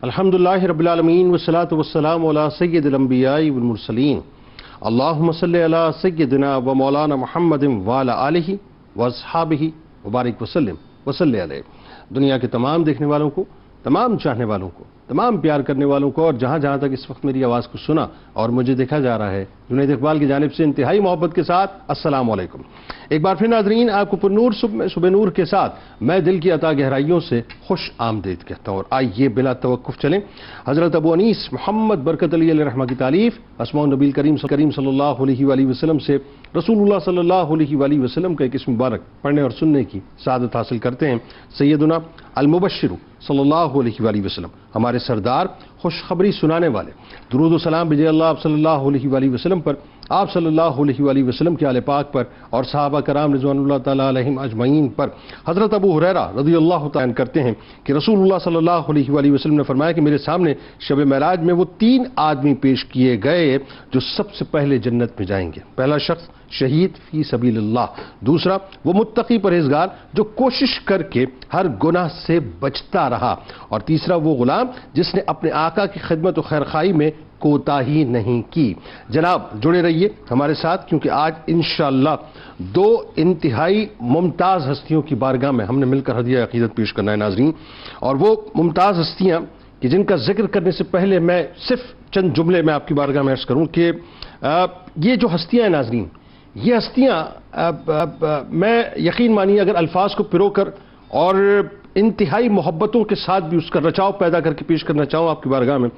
الحمدللہ رب العالمین والصلاة والسلام علی سید الانبیاء والمرسلین اللہم صلی علی سیدنا و مولانا محمد وعلی آلہ واصحابہ وبارک وسلم وصلی علیہ۔ دنیا کے تمام دیکھنے والوں کو، تمام چاہنے والوں کو، تمام پیار کرنے والوں کو، اور جہاں جہاں تک اس وقت میری آواز کو سنا اور مجھے دیکھا جا رہا ہے، جنید اقبال کی جانب سے انتہائی محبت کے ساتھ السلام علیکم۔ ایک بار پھر ناظرین، آپ کو پر نور صبح نور کے ساتھ میں دل کی عطا گہرائیوں سے خوش آمدید کہتا ہوں، اور آئیے بلا توقف چلیں حضرت ابو انیس محمد برکت علی علیہ رحمہ کی تعلیف اسماء النبی کریم صلی اللہ علیہ وآلہ وسلم سے رسول اللہ صلی اللہ علیہ وآلہ وسلم کا ایک اسم مبارک پڑھنے اور سننے کی سعادت حاصل کرتے ہیں۔ سیدنا المبشر صلی اللہ علیہ وآلہ وسلم، ہمارے سردار، خوشخبری سنانے والے، درود و سلام بجے اللہ آپ صلی اللہ علیہ وآلہ وسلم پر، آپ صلی اللہ علیہ وآلہ وسلم کے آل پاک پر اور صحابہ کرام رضوان اللہ تعالیٰ علیہم اجمعین پر۔ حضرت ابو ہریرہ رضی اللہ تعالیٰ کرتے ہیں کہ رسول اللہ صلی اللہ علیہ وآلہ وسلم نے فرمایا کہ میرے سامنے شب معراج میں وہ 3 آدمی پیش کیے گئے جو سب سے پہلے جنت میں جائیں گے۔ پہلا شخص شہید فی سبیل اللہ، دوسرا وہ متقی پرہیزگار جو کوشش کر کے ہر گناہ سے بچتا رہا، اور تیسرا وہ غلام جس نے اپنے آقا کی خدمت و خیرخواہی میں کوتاہی نہیں کی۔ جناب جڑے رہیے ہمارے ساتھ، کیونکہ آج انشاءاللہ 2 انتہائی ممتاز ہستیوں کی بارگاہ میں ہم نے مل کر ہدیہ عقیدت پیش کرنا ہے ناظرین، اور وہ ممتاز ہستیاں کہ جن کا ذکر کرنے سے پہلے میں صرف چند جملے میں آپ کی بارگاہ میں عرض کروں کہ یہ جو ہستیاں ہیں ناظرین، یہ ہستیاں میں یقین مانیے اگر الفاظ کو پرو کر اور انتہائی محبتوں کے ساتھ بھی اس کا رچاؤ پیدا کر کے پیش کرنا چاہوں آپ کی بارگاہ میں،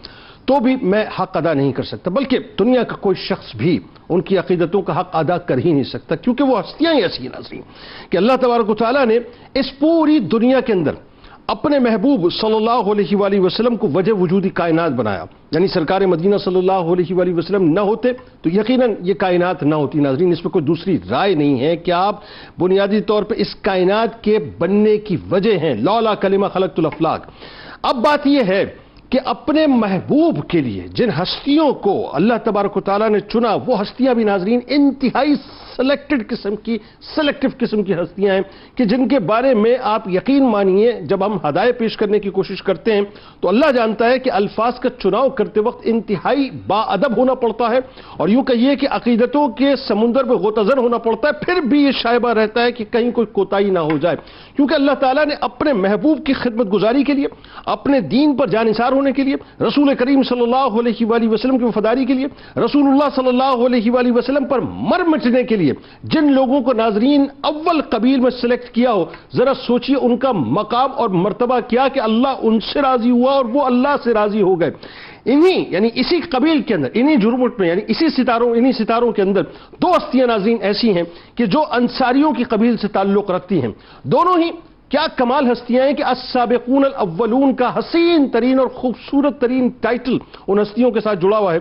تو بھی میں حق ادا نہیں کر سکتا، بلکہ دنیا کا کوئی شخص بھی ان کی عقیدتوں کا حق ادا کر ہی نہیں سکتا، کیونکہ وہ ہستیاں ہی ایسی ہیں ناظرین کہ اللہ تبارک و تعالیٰ نے اس پوری دنیا کے اندر اپنے محبوب صلی اللہ علیہ وآلہ وسلم کو وجہ وجودی کائنات بنایا۔ یعنی سرکار مدینہ صلی اللہ علیہ وآلہ وسلم نہ ہوتے تو یقیناً یہ کائنات نہ ہوتی ناظرین، اس پہ کوئی دوسری رائے نہیں ہے کہ آپ بنیادی طور پہ اس کائنات کے بننے کی وجہ ہیں، لولا کلمہ خلقت الافلاق۔ اب بات یہ ہے کہ اپنے محبوب کے لیے جن ہستیوں کو اللہ تبارک و تعالیٰ نے چنا، وہ ہستیاں بھی ناظرین انتہائی سلیکٹیو قسم کی ہستیاں ہیں کہ جن کے بارے میں آپ یقین مانیے جب ہم ہدایت پیش کرنے کی کوشش کرتے ہیں تو اللہ جانتا ہے کہ الفاظ کا چناؤ کرتے وقت انتہائی با ادب ہونا پڑتا ہے، اور یوں کہیے کہ عقیدتوں کے سمندر میں غوطہ زن ہونا پڑتا ہے، پھر بھی یہ شائبہ رہتا ہے کہ کہیں کوئی کوتاہی نہ ہو جائے، کیونکہ اللہ تعالیٰ نے اپنے محبوب کی خدمت گزاری کے لیے، اپنے دین پر جانثار ہونے کے لیے، رسول کریم صلی اللہ علیہ وآلہ وسلم کی وفاداری کے لیے، رسول اللہ صلی اللہ علیہ وآلہ وسلم پر مر مٹنے کے لیے جن لوگوں کو ناظرین اول قبیل میں سلیکٹ کیا ہو، ذرا سوچئے ان کا مقام اور مرتبہ کیا کہ اللہ ان سے راضی ہوا اور وہ اللہ سے راضی ہو گئے۔ یعنی اسی قبیل کے اندر، انہی جرمٹ میں، یعنی انہی ستاروں کے اندر 2 ہستیاں ناظرین ایسی ہیں کہ جو انصاریوں کی قبیل سے تعلق رکھتی ہیں۔ دونوں ہی کیا کمال ہستیاں ہیں کہ السابقون الاولون کا حسین ترین اور خوبصورت ترین ٹائٹل ان ہستیوں کے ساتھ جڑا ہوا ہے۔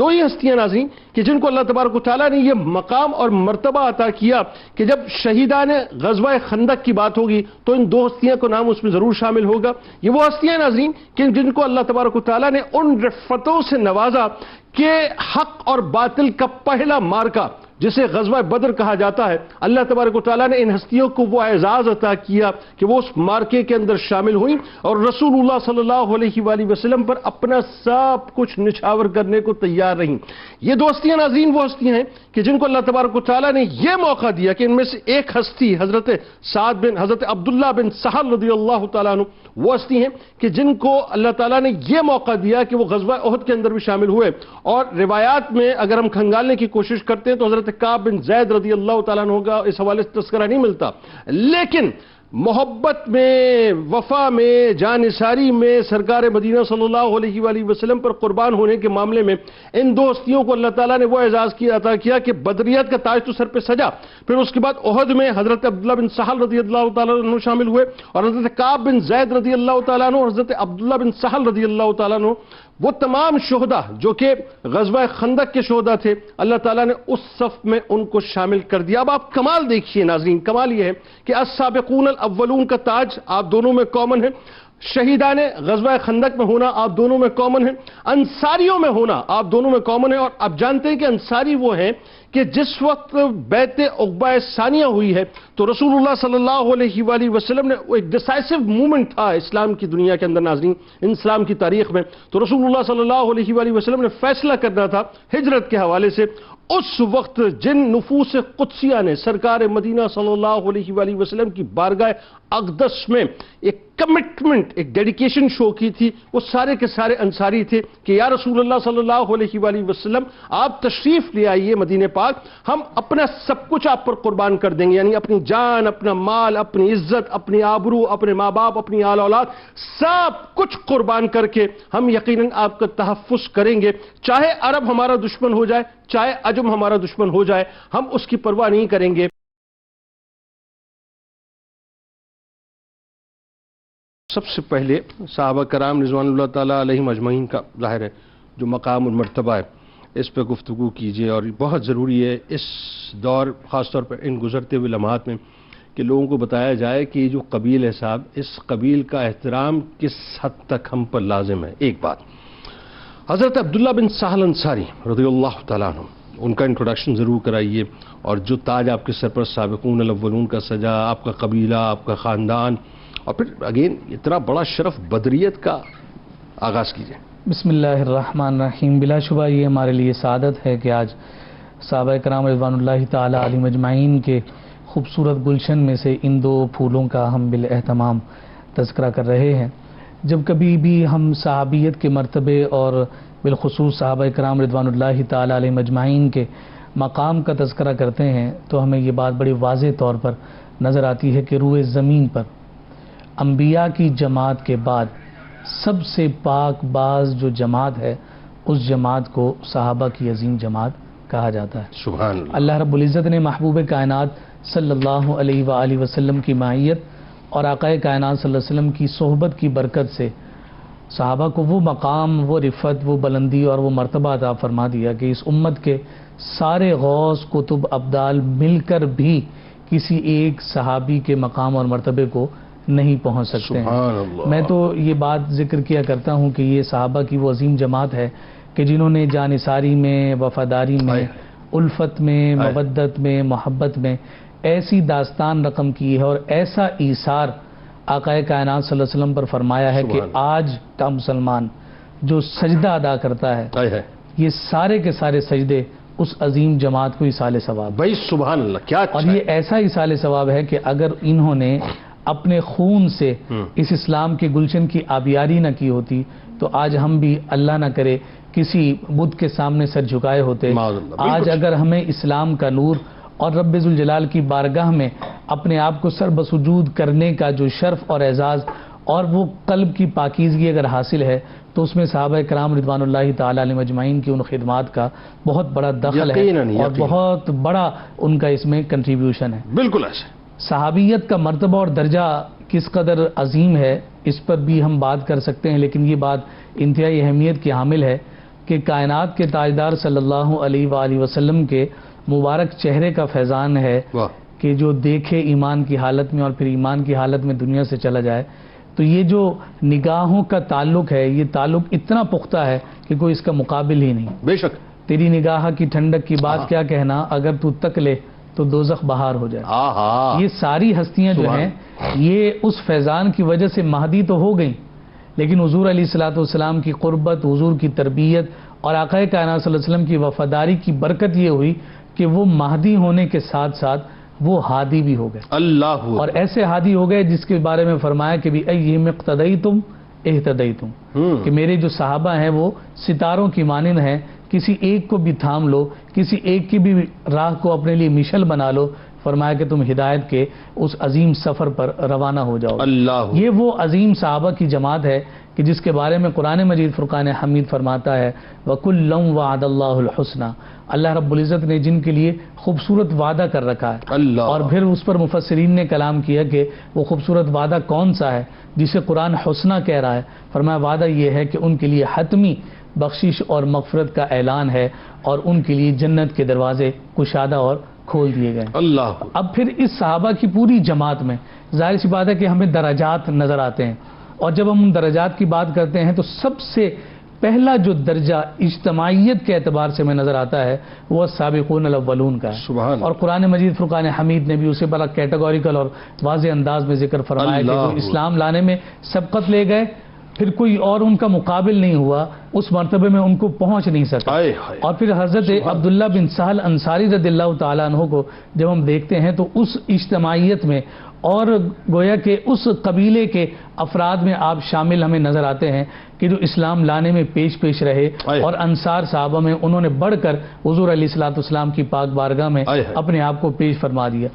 2 ہی ہستیاں ناظرین کہ جن کو اللہ تبارک و تعالیٰ نے یہ مقام اور مرتبہ عطا کیا کہ جب شہیدان غزوہ خندق کی بات ہوگی تو ان 2 ہستیاں کو نام اس میں ضرور شامل ہوگا۔ یہ وہ ہستیاں ناظرین کہ جن کو اللہ تبارک و تعالیٰ نے ان رفتوں سے نوازا کہ حق اور باطل کا پہلا مارکا جسے غزوہ بدر کہا جاتا ہے، اللہ تبارک و تعالیٰ نے ان ہستیوں کو وہ اعزاز عطا کیا کہ وہ اس مارکے کے اندر شامل ہوئیں اور رسول اللہ صلی اللہ علیہ وآلہ وسلم پر اپنا سب کچھ نچھاور کرنے کو تیار رہیں۔ یہ 2 ہستیاں ناظرین وہ ہستیاں ہیں کہ جن کو اللہ تبارک و تعالیٰ نے یہ موقع دیا کہ ان میں سے ایک ہستی حضرت عبداللہ بن سہل رضی اللہ تعالیٰ عنہ وہ ہستی ہیں کہ جن کو اللہ تعالیٰ نے یہ موقع دیا کہ وہ غزوہ احد کے اندر بھی شامل ہوئے، اور روایات میں اگر ہم کھنگالنے کی کوشش کرتے ہیں تو حضرت کعب بن زید رضی اللہ تعالیٰ عنہ کا اس حوالے سے تذکرہ نہیں ملتا، لیکن محبت میں، وفا میں، جانثاری میں، سرکار مدینہ صلی اللہ علیہ وآلہ وسلم پر قربان ہونے کے معاملے میں ان 2 ہستیوں کو اللہ تعالیٰ نے وہ اعزاز عطا کیا کہ بدریت کا تاج تو سر پہ سجا، پھر اس کے بعد احد میں حضرت عبداللہ بن سہل رضی اللہ تعالیٰ عنہ شامل ہوئے، اور حضرت کعب بن زید رضی اللہ تعالیٰ عنہ اور حضرت عبداللہ بن سہل رضی اللہ تعالیٰ عنہ وہ تمام شہداء جو کہ غزوہ خندق کے شہداء تھے، اللہ تعالیٰ نے اس صف میں ان کو شامل کر دیا۔ اب آپ کمال دیکھیے ناظرین، کمال یہ ہے کہ السابقون الاولون کا تاج آپ دونوں میں کامن ہے، شہیدان غزوہ خندق میں ہونا آپ دونوں میں کامن ہے، انصاریوں میں ہونا آپ دونوں میں کامن ہے. اور آپ جانتے ہیں کہ انصاری وہ ہیں کہ جس وقت بیعت عقبہ ثانیہ ہوئی ہے تو رسول اللہ صلی اللہ علیہ وآلہ وسلم نے ایک ڈیسائسو مومنٹ تھا اسلام کی دنیا کے اندر ناظرین، اسلام کی تاریخ میں. تو رسول اللہ صلی اللہ علیہ وآلہ وسلم نے فیصلہ کرنا تھا ہجرت کے حوالے سے. اس وقت جن نفوس قدسیہ نے سرکار مدینہ صلی اللہ علیہ وآلہ وسلم کی بارگاہ اقدس میں ایک کمٹمنٹ، ایک ڈیڈیکیشن شو کی تھی، وہ سارے کے سارے انصاری تھے کہ یا رسول اللہ صلی اللہ علیہ وآلہ وسلم آپ تشریف لے آئیے مدینہ پاک، ہم اپنا سب کچھ آپ پر قربان کر دیں گے، یعنی اپنی جان، اپنا مال، اپنی عزت، اپنی آبرو، اپنے ماں باپ، اپنی آل اولاد، سب کچھ قربان کر کے ہم یقیناً آپ کا تحفظ کریں گے. چاہے عرب ہمارا دشمن ہو جائے، چاہے عجم ہمارا دشمن ہو جائے، ہم اس کی پرواہ نہیں کریں گے. سب سے پہلے صحابہ کرام رضوان اللہ تعالیٰ علیہم اجمعین کا ظاہر ہے جو مقام اور مرتبہ ہے اس پہ گفتگو کیجیے، اور بہت ضروری ہے اس دور، خاص طور پر ان گزرتے ہوئے لمحات میں، کہ لوگوں کو بتایا جائے کہ یہ جو قبیل ہے صاحب، اس قبیل کا احترام کس حد تک ہم پر لازم ہے. ایک بات، حضرت عبداللہ بن سہل انصاری رضی اللہ تعالیٰ عنہ، ان کا انٹروڈکشن ضرور کرائیے، اور جو تاج آپ کے سر پر سابقون الاولون کا سجا، آپ کا قبیلہ، آپ کا خاندان، اور پھر اگین اتنا بڑا شرف بدریت کا آغاز کیجئے. بسم اللہ الرحمن الرحیم. بلا شبہ یہ ہمارے لیے سعادت ہے کہ آج صحابہ کرام رضوان اللہ تعالی علیہم اجمعین کے خوبصورت گلشن میں سے ان دو پھولوں کا ہم بالاہتمام تذکرہ کر رہے ہیں. جب کبھی بھی ہم صحابیت کے مرتبے اور بالخصوص صحابہ کرام رضوان اللہ تعالی علیہم اجمعین کے مقام کا تذکرہ کرتے ہیں تو ہمیں یہ بات بڑی واضح طور پر نظر آتی ہے کہ روئے زمین پر انبیاء کی جماعت کے بعد سب سے پاک باز جو جماعت ہے اس جماعت کو صحابہ کی عظیم جماعت کہا جاتا ہے. سبحان اللہ. اللہ رب العزت نے محبوب کائنات صلی اللہ علیہ وآلہ وسلم کی معیت اور آقا کائنات صلی اللہ علیہ وسلم کی صحبت کی برکت سے صحابہ کو وہ مقام، وہ رفعت، وہ بلندی اور وہ مرتبہ عطا فرما دیا کہ اس امت کے سارے غوث، کتب، ابدال مل کر بھی کسی ایک صحابی کے مقام اور مرتبے کو نہیں پہنچ سکتے ہیں. میں تو یہ بات ذکر کیا کرتا ہوں کہ یہ صحابہ کی وہ عظیم جماعت ہے کہ جنہوں نے جانثاری میں، وفاداری میں، الفت میں، مودت میں، محبت میں ایسی داستان رقم کی ہے اور ایسا ایثار آقا کائنات صلی اللہ علیہ وسلم پر فرمایا ہے کہ آج کا مسلمان جو سجدہ ادا کرتا ہے یہ سارے کے سارے سجدے اس عظیم جماعت کو ایصال ثواب. بھائی سبحان اللہ، کیا اور یہ ایسا ایصال ثواب ہے کہ اگر انہوں نے اپنے خون سے اس اسلام کے گلشن کی آبیاری نہ کی ہوتی تو آج ہم بھی اللہ نہ کرے کسی بت کے سامنے سر جھکائے ہوتے. آج اگر ہمیں اسلام کا نور اور رب ذوالجلال کی بارگاہ میں اپنے آپ کو سر بسجود کرنے کا جو شرف اور اعزاز اور وہ قلب کی پاکیزگی اگر حاصل ہے تو اس میں صحابہ کرام رضوان اللہ تعالی علیہم اجمعین کی ان خدمات کا بہت بڑا دخل ہے اور بہت بڑا ان کا اس میں کنٹریبیوشن ہے. بالکل ایسے صحابیت کا مرتبہ اور درجہ کس قدر عظیم ہے اس پر بھی ہم بات کر سکتے ہیں، لیکن یہ بات انتہائی اہمیت کی حامل ہے کہ کائنات کے تاجدار صلی اللہ علیہ وآلہ وسلم کے مبارک چہرے کا فیضان ہے کہ جو دیکھے ایمان کی حالت میں اور پھر ایمان کی حالت میں دنیا سے چلا جائے تو یہ جو نگاہوں کا تعلق ہے یہ تعلق اتنا پختہ ہے کہ کوئی اس کا مقابل ہی نہیں. بے شک تیری نگاہ کی ٹھنڈک کی بات کیا کہنا، اگر تو تک لے تو دوزخ بہار ہو جائے. یہ ساری ہستیاں جو ہیں یہ اس فیضان کی وجہ سے مہدی تو ہو گئیں، لیکن حضور علیہ الصلوۃ والسلام کی قربت، حضور کی تربیت اور آقا کائنات صلی اللہ علیہ وسلم کی وفاداری کی برکت یہ ہوئی کہ وہ مہدی ہونے کے ساتھ ساتھ وہ ہادی بھی ہو گئے. اللہ، اور ایسے ہادی ہو گئے جس کے بارے میں فرمایا کہ بھی ایہم اقتدیتم اہتدیتم، کہ میرے جو صحابہ ہیں وہ ستاروں کی مانند ہیں، کسی ایک کو بھی تھام لو، کسی ایک کی بھی راہ کو اپنے لیے مشل بنا لو، فرمایا کہ تم ہدایت کے اس عظیم سفر پر روانہ ہو جاؤ. اللہ، یہ وہ عظیم صحابہ کی جماعت ہے کہ جس کے بارے میں قرآن مجید فرقان حمید فرماتا ہے وَكُلًّا وَعَدَ اللَّهُ الْحُسْنَى، اللہ رب العزت نے جن کے لیے خوبصورت وعدہ کر رکھا ہے. اللہ، اور پھر اس پر مفسرین نے کلام کیا کہ وہ خوبصورت وعدہ کون سا ہے جسے قرآن حسنہ کہہ رہا ہے. فرمایا وعدہ یہ ہے کہ ان کے لیے حتمی بخشش اور مغفرت کا اعلان ہے اور ان کے لیے جنت کے دروازے کشادہ اور کھول دیے گئے. اللہ، اب پھر اس صحابہ کی پوری جماعت میں ظاہر سی بات ہے کہ ہمیں درجات نظر آتے ہیں. اور جب ہم ان درجات کی بات کرتے ہیں تو سب سے پہلا جو درجہ اجتماعیت کے اعتبار سے میں نظر آتا ہے وہ سابقون الاولون کا ہے، اور قرآن مجید فرقان حمید نے بھی اسے بڑا کیٹیگوریکل اور واضح انداز میں ذکر فرمایا کہ جو اسلام لانے میں سبقت لے گئے، پھر کوئی اور ان کا مقابل نہیں ہوا، اس مرتبے میں ان کو پہنچ نہیں سکا۔ اور پھر حضرت عبداللہ بن سہل انصاری رضی اللہ تعالیٰ عنہ کو جب ہم دیکھتے ہیں تو اس اجتماعیت میں اور گویا کہ اس قبیلے کے افراد میں آپ شامل ہمیں نظر آتے ہیں کہ جو اسلام لانے میں پیش رہے، اور انصار صحابہ میں انہوں نے بڑھ کر حضور علیہ الصلوۃ والسلام کی پاک بارگاہ میں اپنے آپ کو پیش فرما دیا۔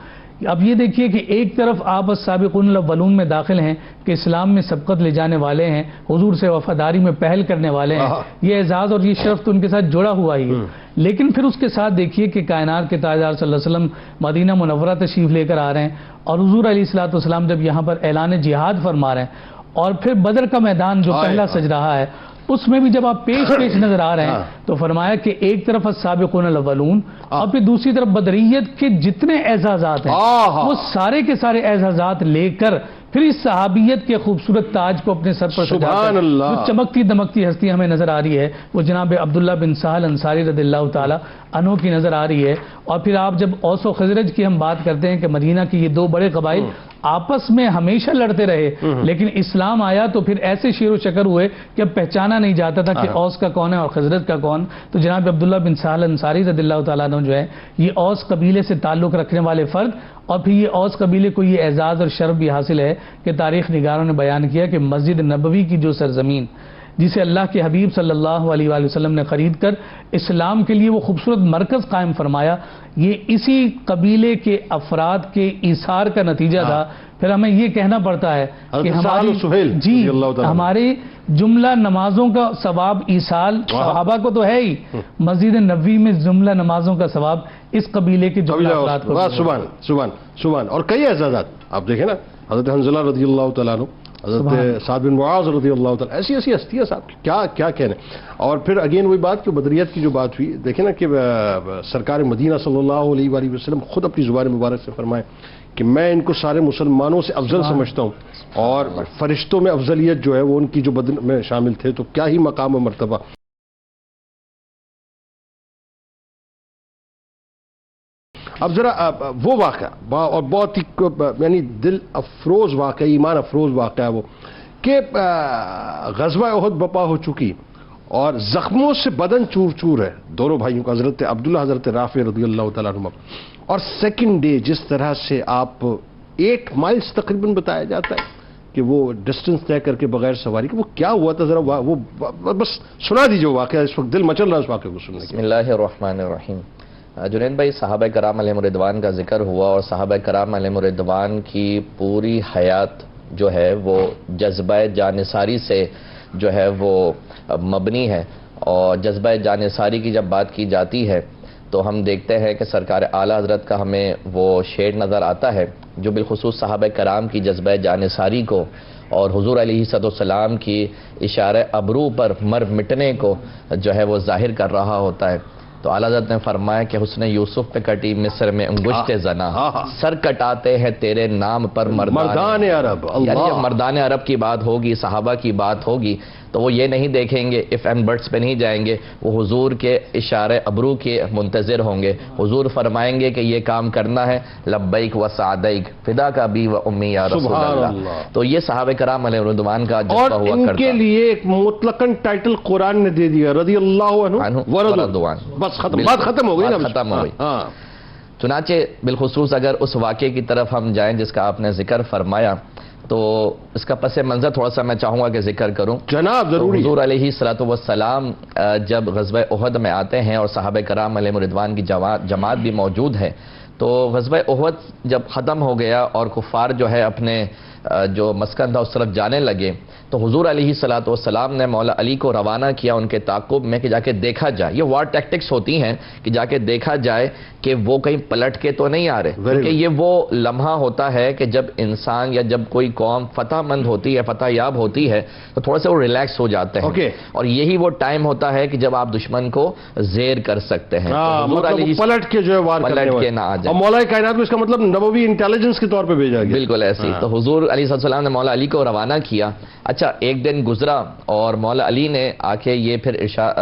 اب یہ دیکھیے کہ ایک طرف آپ السابقون الاولون میں داخل ہیں کہ اسلام میں سبقت لے جانے والے ہیں، حضور سے وفاداری میں پہل کرنے والے ہیں، یہ اعزاز اور یہ شرف تو ان کے ساتھ جڑا ہوا ہی ہے، لیکن پھر اس کے ساتھ دیکھیے کہ کائنات کے تاجدار صلی اللہ علیہ وسلم مدینہ منورہ تشریف لے کر آ رہے ہیں، اور حضور علیہ الصلوۃ والسلام جب یہاں پر اعلان جہاد فرما رہے ہیں، اور پھر بدر کا میدان جو پہلا سج رہا ہے اس میں بھی جب آپ پیش نظر آ رہے ہیں تو فرمایا کہ ایک طرف السابقون الاولون اور پھر دوسری طرف بدریت کے جتنے اعزازات ہیں وہ سارے کے سارے اعزازات لے کر پھر اس صحابیت کے خوبصورت تاج کو اپنے سر پر سجا کر جو چمکتی دمکتی ہستی ہمیں نظر آ رہی ہے وہ جناب عبداللہ بن سہل انصاری رضی اللہ تعالی عنہ کی نظر آ رہی ہے۔ اور پھر آپ جب اوس و خزرج کی ہم بات کرتے ہیں کہ مدینہ کے یہ دو بڑے قبائل آپس میں ہمیشہ لڑتے رہے، لیکن اسلام آیا تو پھر ایسے شیر و شکر ہوئے کہ اب پہچانا نہیں جاتا تھا کہ اوس کا کون ہے اور خزرج کا کون۔ تو جناب عبداللہ بن سہل انصاری رضی اللہ تعالیٰ عنہ جو ہے یہ اوس قبیلے سے تعلق رکھنے والے فرد، اور پھر یہ اوس قبیلے کو یہ اعزاز اور شرف بھی حاصل ہے کہ تاریخ نگاروں نے بیان کیا کہ مسجد نبوی کی جو سرزمین جسے اللہ کے حبیب صلی اللہ علیہ وآلہ وسلم نے خرید کر اسلام کے لیے وہ خوبصورت مرکز قائم فرمایا، یہ اسی قبیلے کے افراد کے ایثار کا نتیجہ تھا۔ پھر ہمیں یہ کہنا پڑتا ہے کہ ہمارے جملہ نمازوں کا ثواب ایصال صحابہ کو تو ہے ہی، مسجد نبوی میں جملہ نمازوں کا ثواب اس قبیلے کے جملہ افراد کو۔ سبحان اور کئی اعزازات آپ دیکھیں نا، حضرت حنظلہ رضی اللہ تعالیٰ عنہ، حضرت سعد بن معاذ رضی اللہ تعالیٰ، ایسی ہستیاں صاحب کیا کہنے۔ اور پھر اگین وہی بات کہ بدریت کی جو بات ہوئی، دیکھیں نا کہ سرکار مدینہ صلی اللہ علیہ وآلہ وسلم خود اپنی زبان مبارک سے فرمائے کہ میں ان کو سارے مسلمانوں سے افضل سمجھتا ہوں، اور فرشتوں میں افضلیت جو ہے وہ ان کی جو بدن میں شامل تھے، تو کیا ہی مقام و مرتبہ۔ اب ذرا وہ واقعہ اور بہت ہی یعنی دل افروز واقعہ، ایمان افروز واقعہ وہ کہ غزوہ احد بپا ہو چکی اور زخموں سے بدن چور چور ہے دونوں بھائیوں کا، حضرت عبداللہ حضرت رافع رضی اللہ تعالیٰ عنہ، اور سیکنڈ ڈے جس طرح سے آپ 8 مائلز تقریباً بتایا جاتا ہے کہ وہ ڈسٹنس طے کر کے بغیر سواری کے، وہ کیا ہوا تھا ذرا وہ بس سنا دیجیے واقعہ، اس وقت دل مچل رہا ہے اس واقعے کو سننے کے۔ بسم اللہ الرحمن الرحیم۔ جنید بھائی، صحابہ کرام علیہم الرضوان کا ذکر ہوا، اور صحابہ کرام علیہم الرضوان کی پوری حیات جو ہے وہ جذبہ جانثاری سے جو ہے وہ مبنی ہے، اور جذبہ جانثاری کی جب بات کی جاتی ہے تو ہم دیکھتے ہیں کہ سرکار اعلیٰ حضرت کا ہمیں وہ شیڈ نظر آتا ہے جو بالخصوص صحابہ کرام کی جذبہ جانثاری کو اور حضور علیہ السلام کی اشارہ ابرو پر مر مٹنے کو جو ہے وہ ظاہر کر رہا ہوتا ہے۔ تو اعلیٰ حضرت نے فرمایا کہ حسن یوسف پہ کٹی مصر میں انگشت زنا، سر کٹاتے ہیں تیرے نام پر مردان عرب۔ یعنی جب مردان عرب کی بات ہوگی، صحابہ کی بات ہوگی، تو وہ یہ نہیں دیکھیں گے، اف اینڈ بٹس پہ نہیں جائیں گے، وہ حضور کے اشارے ابرو کے منتظر ہوں گے۔ حضور فرمائیں گے کہ یہ کام کرنا ہے، لبیک و سعدیک فدا کا بی و امی یا رسول اللہ۔ تو یہ صحابہ کرام علیہ الرضوان کا جذبہ ہوا کرتا، اور ان کے لیے ایک مطلقاً ٹائٹل قرآن نے دے دیا، رضی اللہ عنہ ورضوان، بس بات ختم ہو گئی نا، ختم ہو گئی۔ چنانچہ بالخصوص اگر اس واقعے کی طرف ہم جائیں جس کا آپ نے ذکر فرمایا، تو اس کا پس منظر تھوڑا سا میں چاہوں گا کہ ذکر کروں جناب، ضروری۔ حضور علیہ الصلوۃ والسلام جب غزوہ احد میں آتے ہیں اور صحابہ کرام علیہم الرضوان کی جماعت بھی موجود ہے، تو غزوہ احد جب ختم ہو گیا اور کفار جو ہے اپنے جو مسکن تھا اس طرف جانے لگے، تو حضور علیہ الصلوۃ والسلام نے مولا علی کو روانہ کیا ان کے تعاقب میں کہ جا کے دیکھا جائے، یہ وار ٹیکٹکس ہوتی ہیں کہ جا کے دیکھا جائے کہ وہ کہیں پلٹ کے تو نہیں آ رہے، کیونکہ یہ وہ لمحہ ہوتا ہے کہ جب انسان یا جب کوئی قوم فتح مند ہوتی ہے، فتح یاب ہوتی ہے، تو تھوڑا سا وہ ریلیکس ہو جاتے ہیں، اور یہی وہ ٹائم ہوتا ہے کہ جب آپ دشمن کو زیر کر سکتے ہیں، پلٹ کے جو ہے وار پلٹ کے نہ آ جائے۔ اور مولا کائنات کو اس کا مطلب نبوی انٹیلیجنس کے طور پہ بھیجا گیا، بالکل ایسے ہی۔ تو حضور علیہ السلام نے مولا علی کو روانہ کیا. اچھا ایک دن گزرا اور مولا علی نے آ کے یہ پھر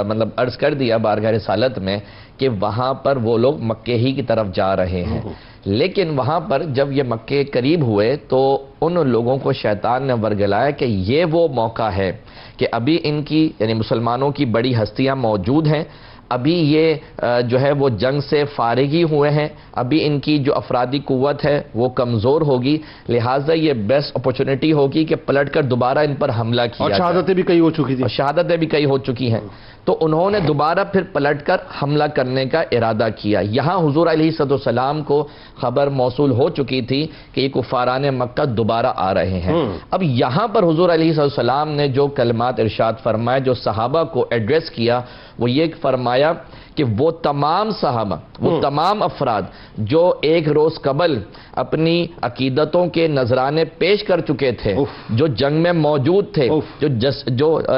مطلب عرض کر دیا بارگاہ رسالت میں کہ وہاں پر وہ لوگ مکے ہی کی طرف جا رہے ہیں. لیکن وہاں پر جب یہ مکے قریب ہوئے تو ان لوگوں کو شیطان نے ورگلایا کہ یہ وہ موقع ہے کہ ابھی ان کی یعنی مسلمانوں کی بڑی ہستیاں موجود ہیں, ابھی یہ جو ہے وہ جنگ سے فارغ ہی ہوئے ہیں, ابھی ان کی جو افرادی قوت ہے وہ کمزور ہوگی, لہٰذا یہ بیسٹ اپرچونٹی ہوگی کہ پلٹ کر دوبارہ ان پر حملہ کیا اور شہادتیں بھی کئی ہو چکی تھی, اور شہادتیں بھی کئی ہو چکی ہیں. تو انہوں نے دوبارہ پھر پلٹ کر حملہ کرنے کا ارادہ کیا. یہاں حضور علیہ السلام کو خبر موصول ہو چکی تھی کہ یہ کفاران مکہ دوبارہ آ رہے ہیں. اب یہاں پر حضور علیہ السلام نے جو کلمات ارشاد فرمائے, جو صحابہ کو ایڈریس کیا, وہ یہ فرمایا کہ وہ تمام صحابہ, وہ تمام افراد جو ایک روز قبل اپنی عقیدتوں کے نذرانے پیش کر چکے تھے, جو جنگ میں موجود تھے,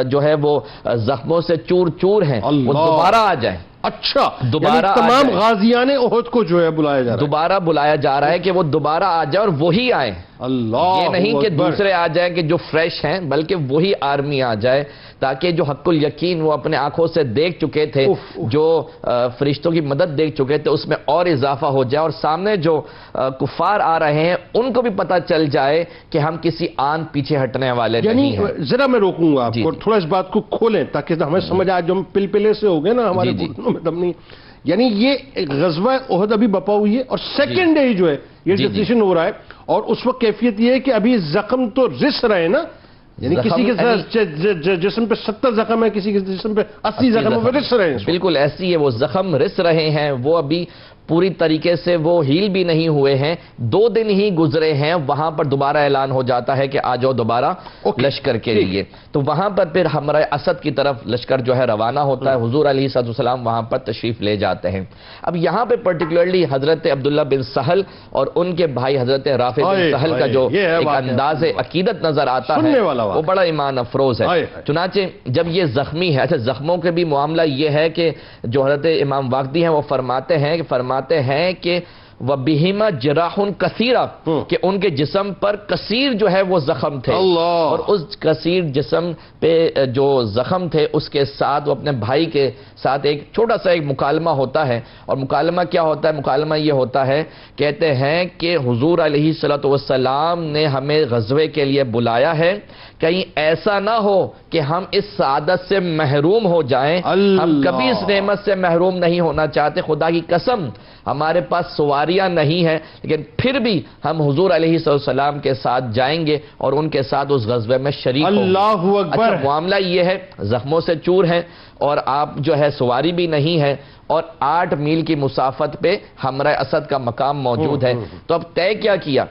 جو ہے وہ زخموں سے چور چور ہیں, وہ دوبارہ آ جائیں. اچھا دوبارہ تمام غازیان احد کو جو ہے بلایا جا رہا ہے, دوبارہ بلایا جا رہا ہے کہ وہ دوبارہ آ جائے اور وہی آئیں. اللہ یہ نہیں کہ دوسرے آ جائیں کہ جو فریش ہیں, بلکہ وہی آرمی آ جائے تاکہ جو حق الیقین وہ اپنے آنکھوں سے دیکھ چکے تھے, جو فرشتوں کی مدد دیکھ چکے تھے, اس میں اور اضافہ ہو جائے, اور سامنے جو کفار آ رہے ہیں ان کو بھی پتہ چل جائے کہ ہم کسی آن پیچھے ہٹنے والے نہیں ہیں. ذرا میں روکوں گا آپ کو, تھوڑا اس بات کو کھولیں تاکہ ہمیں سمجھ آئے. جو ہم پلپلے سے ہو گئے نا ہمارے گھٹنوں میں دم نہیں, یعنی یہ غزوہ احد ابھی بپا ہوئی ہے اور سیکنڈ ڈے جو ہے یہ ڈسیشن ہو رہا ہے, اور اس وقت کیفیت یہ ہے کہ ابھی زخم تو رس رہے ہیں نا, یعنی کسی کے جسم پہ 70 زخم ہے, کسی کے جسم پہ 80 زخم ہے, وہ رس رہے ہیں. بالکل ایسی ہے, وہ زخم رس رہے ہیں, وہ ابھی پوری طریقے سے وہ ہیل بھی نہیں ہوئے ہیں, 2 دن ہی گزرے ہیں. وہاں پر دوبارہ اعلان ہو جاتا ہے کہ آ جاؤ دوبارہ لشکر کے لیے. تو وہاں پر پھر ہمراہ اسد کی طرف لشکر جو ہے روانہ ہوتا ہے. حضور علیہ السلام وہاں پر تشریف لے جاتے ہیں. اب یہاں پہ پرٹیکولرلی حضرت عبداللہ بن سہل اور ان کے بھائی حضرت رافع بن سہل کا جو ایک انداز عقیدت نظر آتا ہے وہ بڑا ایمان افروز ہے. چنانچہ جب یہ زخمی ہے, اچھا زخموں کے بھی معاملہ یہ ہے کہ جو حضرت امام واقدی ہیں وہ فرماتے ہیں کہ وَبِهِمَا جِرَاحٌ كَثِيرًا, کہ ان کے جسم پر کثیر جو ہے وہ زخم تھے, اور اس کثیر جسم پہ جو زخم تھے اس کے ساتھ وہ اپنے بھائی کے ساتھ ایک چھوٹا سا ایک مکالمہ ہوتا ہے. اور مکالمہ کیا ہوتا ہے؟ مکالمہ یہ ہوتا ہے, کہتے ہیں کہ حضور علیہ السلام نے ہمیں غزوے کے لیے بلایا ہے, کہیں ایسا نہ ہو کہ ہم اس سعادت سے محروم ہو جائیں. ہم کبھی اس نعمت سے محروم نہیں ہونا چاہتے, خدا کی قسم ہمارے پاس سواریاں نہیں ہیں, لیکن پھر بھی ہم حضور علیہ السلام کے ساتھ جائیں گے اور ان کے ساتھ اس غزوے میں شریک ہوں گے. اللہ اکبر. اچھا معاملہ یہ ہے, زخموں سے چور ہیں اور آپ جو ہے سواری بھی نہیں ہے, اور 8 میل کی مسافت پہ ہمراہ اسد کا مقام موجود ہے. تو اب طے کیا کیا,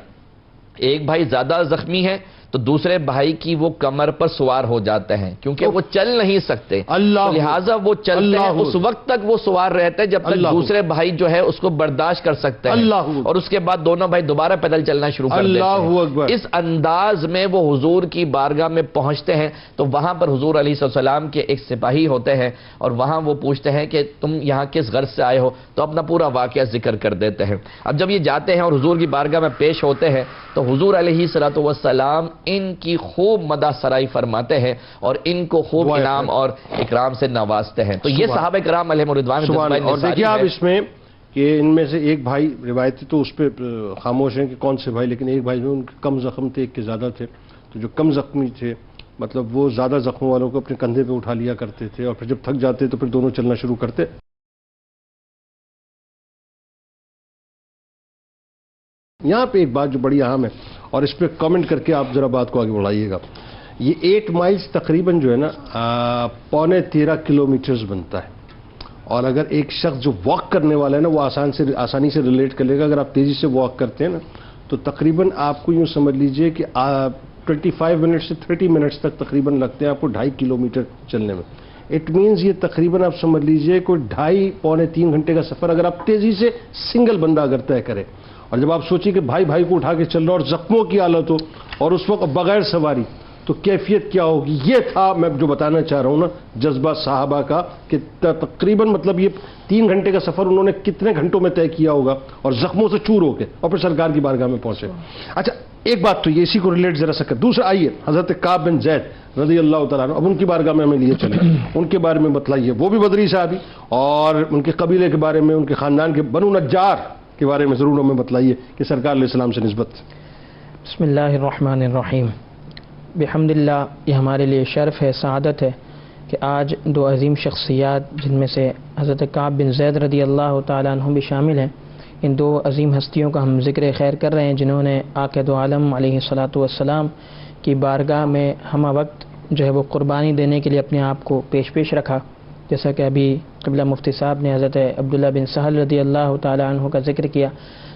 ایک بھائی زیادہ زخمی ہے تو دوسرے بھائی کی وہ کمر پر سوار ہو جاتے ہیں, کیونکہ وہ چل نہیں سکتے, لہٰذا وہ چلتے ہیں. اس وقت تک وہ سوار رہتے ہیں جب تک دوسرے بھائی جو ہے اس کو برداشت کر سکتے ہیں, اور اس کے بعد دونوں بھائی دوبارہ پیدل چلنا شروع کر دیتے ہیں. اس انداز میں وہ حضور کی بارگاہ میں پہنچتے ہیں. تو وہاں پر حضور علیہ السلام کے ایک سپاہی ہوتے ہیں, اور وہاں وہ پوچھتے ہیں کہ تم یہاں کس غرض سے آئے ہو, تو اپنا پورا واقعہ ذکر کر دیتے ہیں. اب جب یہ جاتے ہیں اور حضور کی بارگاہ میں پیش ہوتے ہیں تو حضور علیہ السلام ان کی خوب مدح سرائی فرماتے ہیں اور ان کو خوب انعام اور اکرام سے نوازتے ہیں. تو یہ صحابہ کرام علیہم رضوان. اور دیکھیے آپ اس میں کہ ان میں سے ایک بھائی روایتی تو اس پہ خاموش ہیں کہ کون سے بھائی, لیکن ایک بھائی میں ان کے کم زخم تھے, ایک کے زیادہ تھے. تو جو کم زخمی تھے مطلب وہ زیادہ زخموں والوں کو اپنے کندھے پہ اٹھا لیا کرتے تھے, اور پھر جب تھک جاتے تو پھر دونوں چلنا شروع کرتے. یہاں پہ ایک بات جو بڑی اہم ہے, اور اس پہ کامنٹ کر کے آپ ذرا بات کو آگے بڑھائیے گا. یہ 8 مائلز تقریباً جو ہے نا 13.5 کلومیٹرز بنتا ہے, اور اگر ایک شخص جو واک کرنے والا ہے نا وہ آسانی سے ریلیٹ کر لے گا. اگر آپ تیزی سے واک کرتے ہیں نا تو تقریباً آپ کو یوں سمجھ لیجئے کہ 25 منٹ سے 30 منٹس تک تقریباً لگتے ہیں آپ کو 2.5 کلومیٹر چلنے میں. اٹ مینز یہ تقریباً آپ سمجھ لیجئے کوئی 2.5-3 گھنٹے کا سفر اگر آپ تیزی سے سنگل بندہ اگر طے کرے. اور جب آپ سوچیں کہ بھائی کو اٹھا کے چل رہا اور زخموں کی حالت ہو اور اس وقت بغیر سواری, تو کیفیت کیا ہوگی. یہ تھا میں جو بتانا چاہ رہا ہوں نا جذبہ صحابہ کا, کہ تقریباً مطلب یہ 3 گھنٹے کا سفر انہوں نے کتنے گھنٹوں میں طے کیا ہوگا, اور زخموں سے چور ہو کے اور پھر سرکار کی بارگاہ میں پہنچے. اچھا ایک بات تو یہ اسی کو ریلیٹ ذرا سا کر. دوسرا آئیے حضرت کعب بن زید رضی اللہ تعالیٰ عنہ, اب ان کی بارگاہ میں ہمیں لیے چلیں, ان کے بارے میں بتلائیے. وہ بھی بدری صحابی, اور ان کے قبیلے کے بارے میں, ان کے خاندان کے بنو نجار کے بارے میں ضرور ہمیں بتلائیے کہ سرکار علیہ السلام سے نسبت. بسم اللہ الرحمن الرحیم. بحمداللہ, یہ ہمارے لیے شرف ہے, سعادت ہے کہ آج دو عظیم شخصیات جن میں سے حضرت کعب بن زید رضی اللہ تعالیٰ عنہ بھی شامل ہیں, ان دو عظیم ہستیوں کا ہم ذکر خیر کر رہے ہیں جنہوں نے آقا دو عالم علیہ الصلاۃ والسلام کی بارگاہ میں ہمہ وقت جو ہے وہ قربانی دینے کے لیے اپنے آپ کو پیش رکھا. جیسا کہ ابھی قبلہ مفتی صاحب نے حضرت عبداللہ بن سہل رضی اللہ تعالیٰ عنہ کا ذکر کیا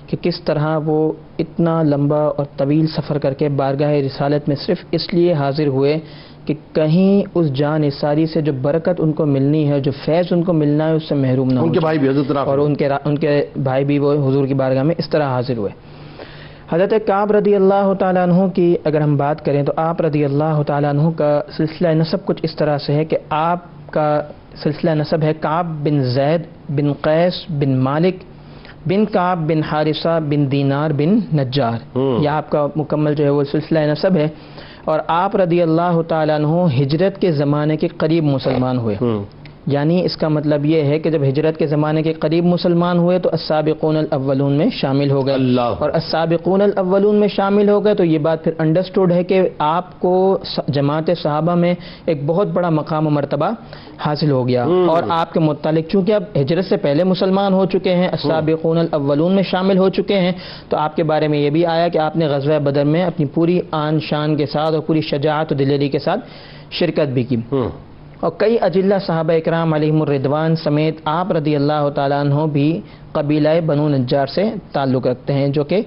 کہ کس طرح وہ اتنا لمبا اور طویل سفر کر کے بارگاہ رسالت میں صرف اس لیے حاضر ہوئے کہ کہیں اس جان نثاری سے جو برکت ان کو ملنی ہے, جو فیض ان کو ملنا ہے, اس سے محروم نہ ہو. ان کے بھائی بھی حضرت رافع, اور ان کے بھائی بھی وہ حضور کی بارگاہ میں اس طرح حاضر ہوئے. حضرت کعب رضی اللہ تعالیٰ عنہ کی اگر ہم بات کریں تو آپ رضی اللہ تعالیٰ عنہ کا سلسلہ نسب کچھ اس طرح سے ہے کہ آپ کا سلسلہ نسب ہے کعب بن زید بن قیس بن مالک بن کعب بن حارثہ بن دینار بن نجار. یہ آپ کا مکمل جو ہے وہ سلسلہ نسب ہے. اور آپ رضی اللہ تعالیٰ عنہ ہجرت کے زمانے کے قریب مسلمان ہوئے. یعنی اس کا مطلب یہ ہے کہ جب ہجرت کے زمانے کے قریب مسلمان ہوئے تو السابقون الاولون میں شامل ہو گئے. اور السابقون الاولون میں شامل ہو گئے تو یہ بات پھر انڈرسٹوڈ ہے کہ آپ کو جماعت صحابہ میں ایک بہت بڑا مقام و مرتبہ حاصل ہو گیا. اور آپ کے متعلق چونکہ اب ہجرت سے پہلے مسلمان ہو چکے ہیں, السابقون الاولون میں شامل ہو چکے ہیں, تو آپ کے بارے میں یہ بھی آیا کہ آپ نے غزوہ بدر میں اپنی پوری آن شان کے ساتھ اور پوری شجاعت و دلیری کے ساتھ شرکت بھی کی. اور کئی اجلہ صحابہ اکرام علیہم الرضوان سمیت آپ رضی اللہ تعالیٰ عنہ بھی قبیلہ بنو نجار سے تعلق رکھتے ہیں جو کہ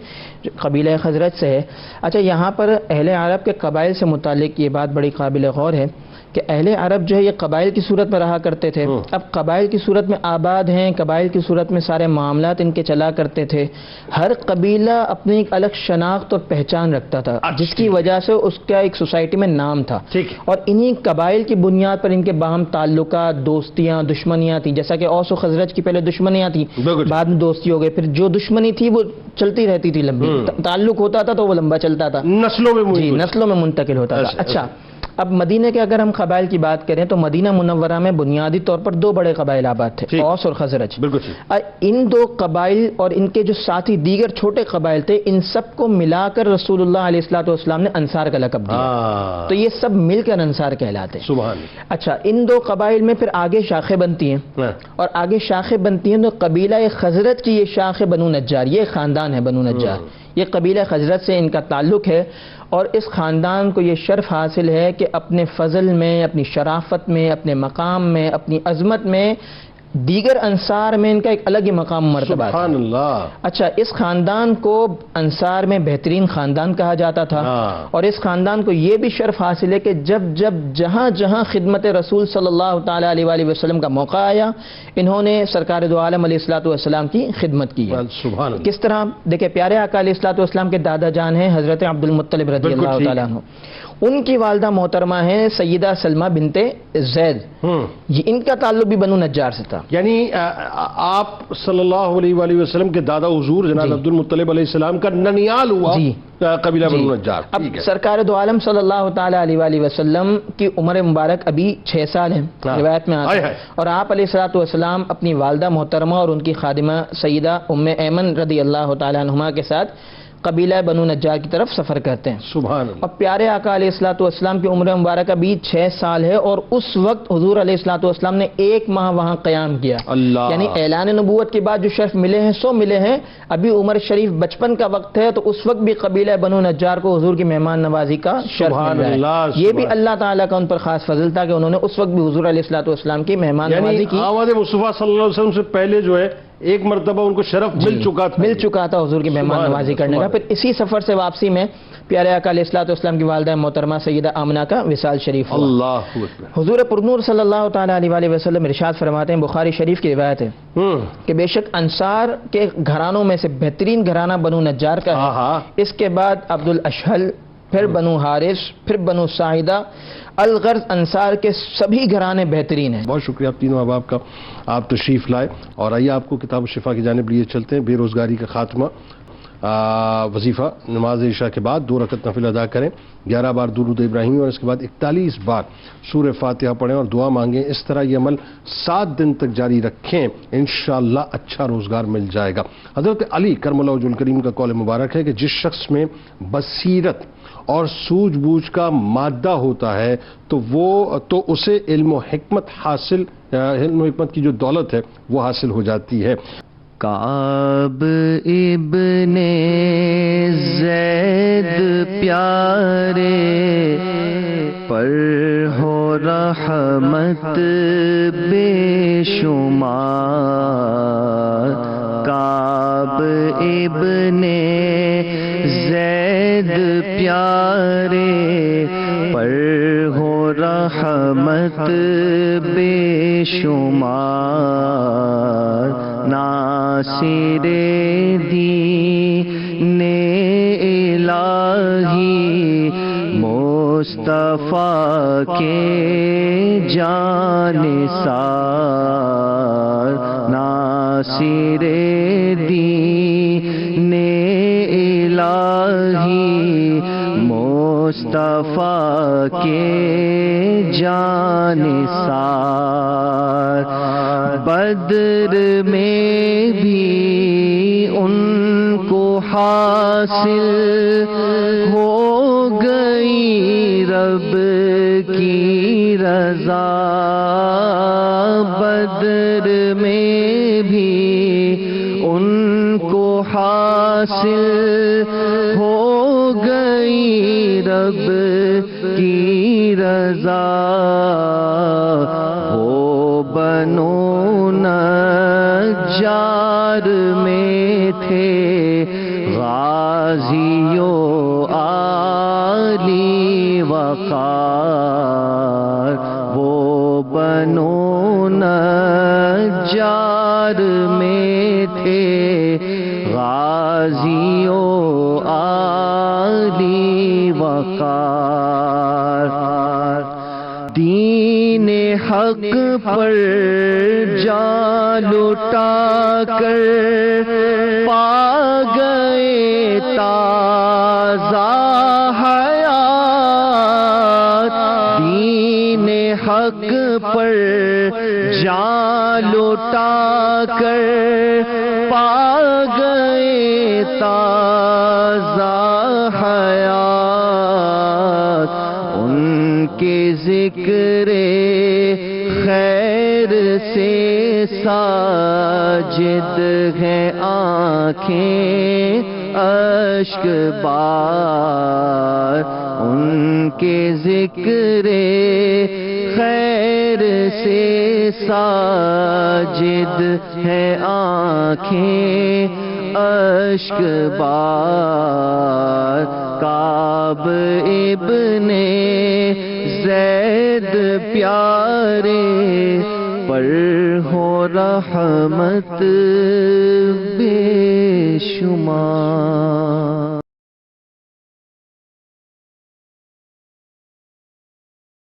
قبیلہ خزرج سے ہے. اچھا, یہاں پر اہل عرب کے قبائل سے متعلق یہ بات بڑی قابل غور ہے کہ اہل عرب جو ہے یہ قبائل کی صورت میں رہا کرتے تھے. اب قبائل کی صورت میں آباد ہیں, قبائل کی صورت میں سارے معاملات ان کے چلا کرتے تھے. ہر قبیلہ اپنی ایک الگ شناخت اور پہچان رکھتا تھا جس کی وجہ سے اس کا ایک سوسائٹی میں نام تھا. اور انہی قبائل کی بنیاد پر ان کے باہم تعلقات, دوستیاں, دشمنیاں تھیں. جیسا کہ اوس و خزرج کی پہلے دشمنیاں تھیں, بعد میں دوستی ہو گئی, پھر جو دشمنی تھی وہ چلتی رہتی تھی, لمبی تعلق ہوتا تھا تو وہ لمبا چلتا تھا, نسلوں میں منتقل ہوتا تھا. اچھا, اب مدینہ کے اگر ہم قبائل کی بات کریں تو مدینہ منورہ میں بنیادی طور پر دو بڑے قبائل آباد تھے, اوس اور خزرج. ان دو قبائل اور ان کے جو ساتھی دیگر چھوٹے قبائل تھے, ان سب کو ملا کر رسول اللہ علیہ الصلوۃ والسلام نے انصار کا لقب دیا. تو یہ سب مل کر انصار کہلاتے ہیں. اچھا, ان دو قبائل میں پھر آگے شاخیں بنتی ہیں, اور آگے شاخیں بنتی ہیں تو قبیلہ خزرج کی یہ شاخ بنو نجار, یہ خاندان ہے بنو نجار, یہ قبیلہ خزرج سے ان کا تعلق ہے. اور اس خاندان کو یہ شرف حاصل ہے کہ اپنے فضل میں, اپنی شرافت میں, اپنے مقام میں, اپنی عظمت میں دیگر انصار میں ان کا ایک الگ ہی مقام مرتبہ ہے. سبحان اللہ. اچھا, اس خاندان کو انصار میں بہترین خاندان کہا جاتا تھا. اور اس خاندان کو یہ بھی شرف حاصل ہے کہ جب جہاں جہاں خدمت رسول صلی اللہ تعالیٰ علیہ وآلہ وسلم کا موقع آیا, انہوں نے سرکار دو عالم علیہ الصلوۃ والسلام کی خدمت کی ہے. سبحان اللہ. کس طرح دیکھیں, پیارے آقا علیہ الصلوۃ والسلام کے دادا جان ہیں حضرت عبد المطلب رضی اللہ تعالیٰ عنہ. ان کی والدہ محترمہ ہیں سیدہ سلمہ بنت زید. ان کا تعلق بھی بنو نجار سے تھا. یعنی آپ صلی اللہ علیہ وآلہ وسلم کے دادا حضور جناب عبد المطلب علیہ السلام کا ننیال ہوا قبیلہ بنو نجار. اب سرکار دو عالم صلی اللہ تعالیٰ علیہ وآلہ وسلم کی عمر مبارک ابھی 6 سال ہے, روایت میں آتا ہے. اور آپ علیہ الصلوۃ والسلام اپنی والدہ محترمہ اور ان کی خادمہ سیدہ ام ایمن رضی اللہ تعالیٰ عنہما کے ساتھ قبیلہ بنو نجار کی طرف سفر کرتے ہیں. سبحان اللہ. اور پیارے آقا علیہ الصلوۃ والسلام کی عمر مبارکہ بھی 6 سال ہے, اور اس وقت حضور علیہ الصلوۃ والسلام نے 1 ماہ وہاں قیام کیا. اللہ. یعنی اعلان نبوت کے بعد جو شرف ملے ہیں سو ملے ہیں. ابھی عمر شریف بچپن کا وقت ہے, تو اس وقت بھی قبیلہ بنو نجار کو حضور کی مہمان نوازی کا شرف مل رہا ہے. یہ بھی اللہ تعالیٰ کا ان پر خاص فضل تھا کہ انہوں نے اس وقت بھی حضور علیہ الصلوۃ والسلام کی مہمان نوازی کی. آمد مصطفیٰ صلی اللہ علیہ وسلم سے پہلے جو ہے ایک مرتبہ ان کو شرف مل چکا تھا حضور کی مہمان نوازی کرنے کا. پھر اسی سفر سے واپسی میں پیارے آقا علیہ الصلوۃ والسلام کی والدہ محترمہ سیدہ آمنہ کا وصال شریف ہوا. اللہ اکبر. حضور پرنور صلی اللہ تعالیٰ علیہ وآلہ وسلم ارشاد فرماتے ہیں, بخاری شریف کی روایت ہے کہ بے شک انصار کے گھرانوں میں سے بہترین گھرانہ بنو نجار کا ہے. اس کے بعد عبد الاشہل, پھر بنو حارث, پھر بنو ساعدہ. الغرض انصار کے سبھی گھرانے بہترین ہیں. بہت شکریہ آپ تینوں احباب کا, آپ تشریف لائے. اور آئیے آپ کو کتاب الشفا کی جانب لیے چلتے ہیں. بے روزگاری کا خاتمہ, وظیفہ نماز عشاء کے بعد 2 رکعت نفل ادا کریں، 11 بار درود ابراہیمی اور اس کے بعد 41 بار سورہ فاتحہ پڑھیں اور دعا مانگیں. اس طرح یہ عمل 7 دن تک جاری رکھیں، انشاءاللہ اچھا روزگار مل جائے گا. حضرت علی کرم اللہ وجہ الکریم کا قول مبارک ہے کہ جس شخص میں بصیرت اور سوجھ بوجھ کا مادہ ہوتا ہے تو اسے علم و حکمت کی جو دولت ہے وہ حاصل ہو جاتی ہے. کعب ابن زید پیارے پر ہو رحمت بے شمار. کعب ابن زید پیارے پر ہو رحمت بے شمار. ناصر دین الہی مصطفیٰ کے جانثار. ناصر دین الہی مصطفیٰ کے جانثار. بدر میں بھی ان کو حاصل ہو گئی رب کی رضا. بدر میں بھی ان کو حاصل ہو گئی رب کی رضا. ہو بنو نجار میں تھے غازی و عالی وقار. وہ بنو نجار میں تھے غازی و عالی وقار. دین حق پر جان لٹا کر پا گئے تازہ حیات. دین حق پر جان لٹا کر پا گئے تازہ حیات. ان کے ذکر خیر سے ساجد ہیں آنکھیں اشک بار. ان کے ذکر خیر سے ساجد ہیں آنکھیں اشک بار. کعب ابن زید پیارے پر ہو رحمت بے شمار.